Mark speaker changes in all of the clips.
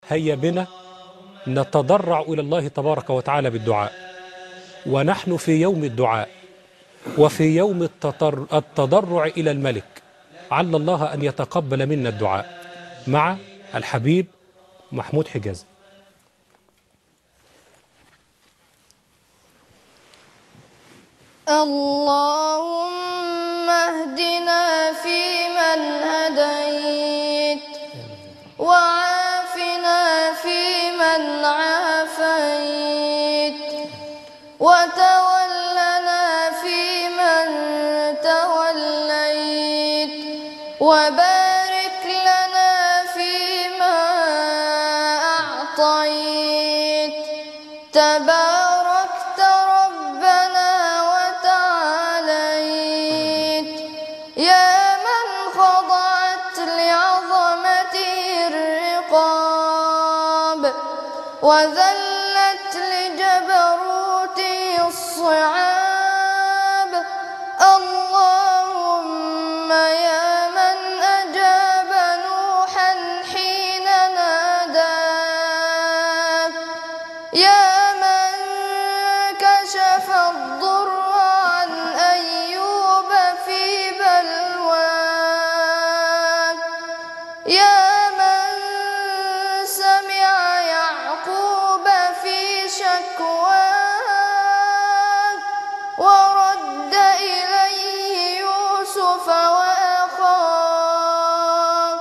Speaker 1: هيا بنا نتضرع إلى الله تبارك وتعالى بالدعاء، ونحن في يوم الدعاء وفي يوم التضرع إلى الملك، عل الله أن يتقبل منا الدعاء مع الحبيب محمود حجازي.
Speaker 2: اللهم اهدنا فيمن هديت، وعافنا فيمن عافيت، وتولنا فيمن توليت، وبارك لنا فيما أعطيت. تباركت ربنا وتعاليت، يا من خضعت لعظمته الرقاب، وذلت لجبروته الصعاب. اللهم يا من أجاب نوحا حين ناداه، يا من كشف الضر عن أيوب في بلواه، يا من سمع يعقوب في شكواه، ورد إليه يوسف وأخاه،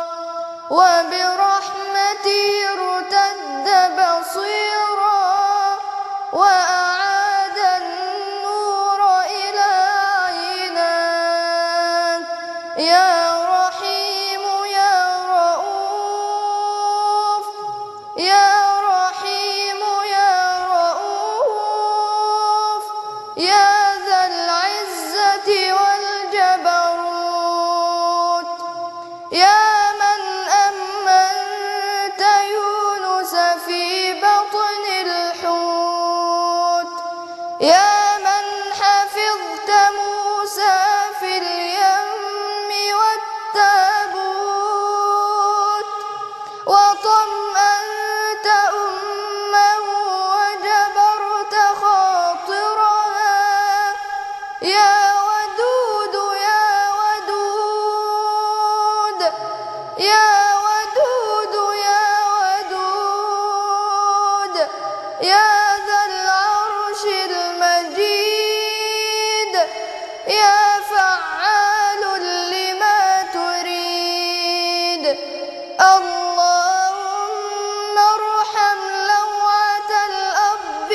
Speaker 2: وبرحمته ارتد بصيرا، وأعاد النور إلى عيناه. يا رحيم يا رؤوف، يا رحيم يا رؤوف، يا ذا العزة والجبروت، يا من أمنت يونس في بطن الحوت، يا من حفظت موسى في اليم والتابوت، وطمأنت أمه وجبرت خاطرها. يا ودود يا ودود، يا ودود يا ودود، يا ذا العرش المجيد، يا فعال لما تريد. اللهم ارحم لوعة الأب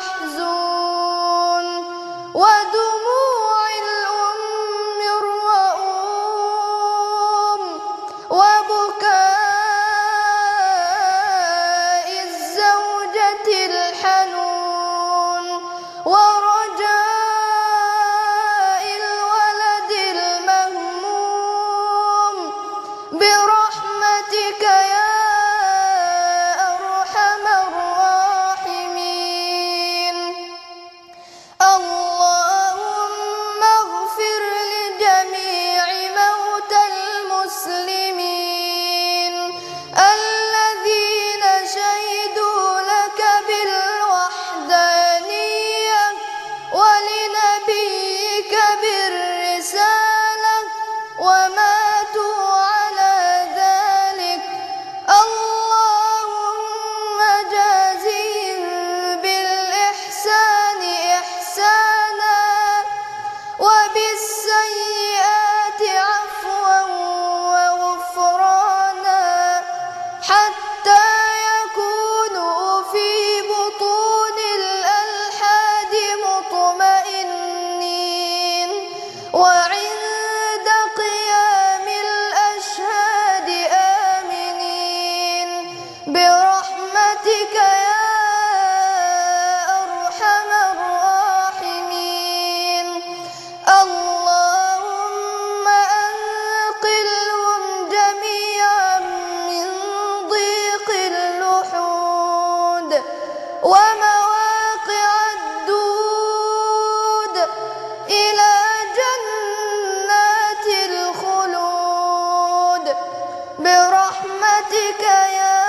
Speaker 2: المحزون، ودموع الأم الرؤوم، وبكاء الزوجة الحنون، ورجاء الولد المهموم، برحمتك يا أرحم الراحمين. اللهم اغفر لجميع موتى المسلمين الذين شهدوا لك بالوحدانية ولنبيك بالرسالة وماتوا على ذلك. اللهم جازهم بالإحسان إحسانا، وبالسيئات عفوا وغفرانا، حتى يكونوا في بطون الألحاد مطمئنين، وعند قيام الأشهاد آمنين، برحمتك يا أرحم الراحمين. اللهم أنقلهم جميعا من ضيق اللحود ومواقع الدود إلى جنات الخلود، برحمتك يا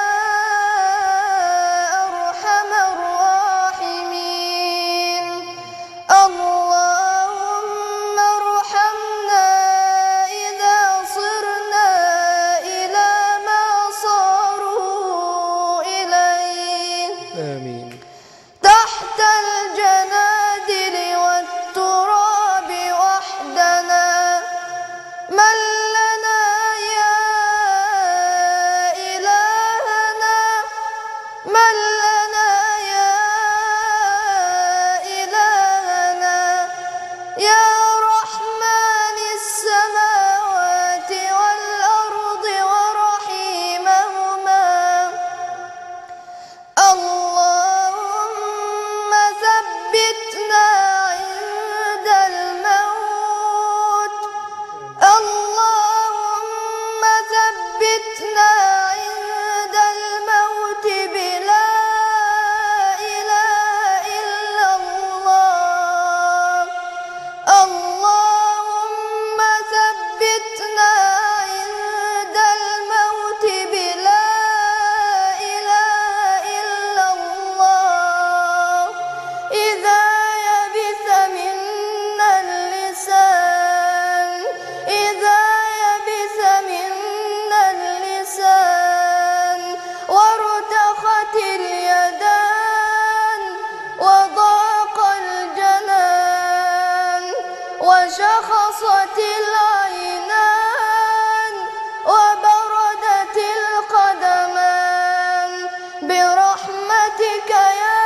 Speaker 2: برحمتك يا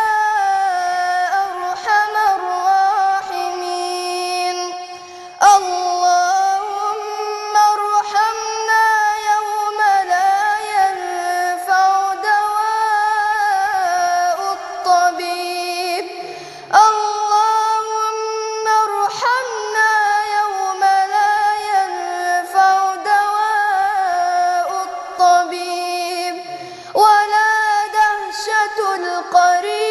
Speaker 2: أرحم الراحمين. اللهم ارحمنا يوم لا ينفع دواء الطبيب. اللهم ارحمنا يوم لا ينفع دواء الطبيب ولا دهشة القريب.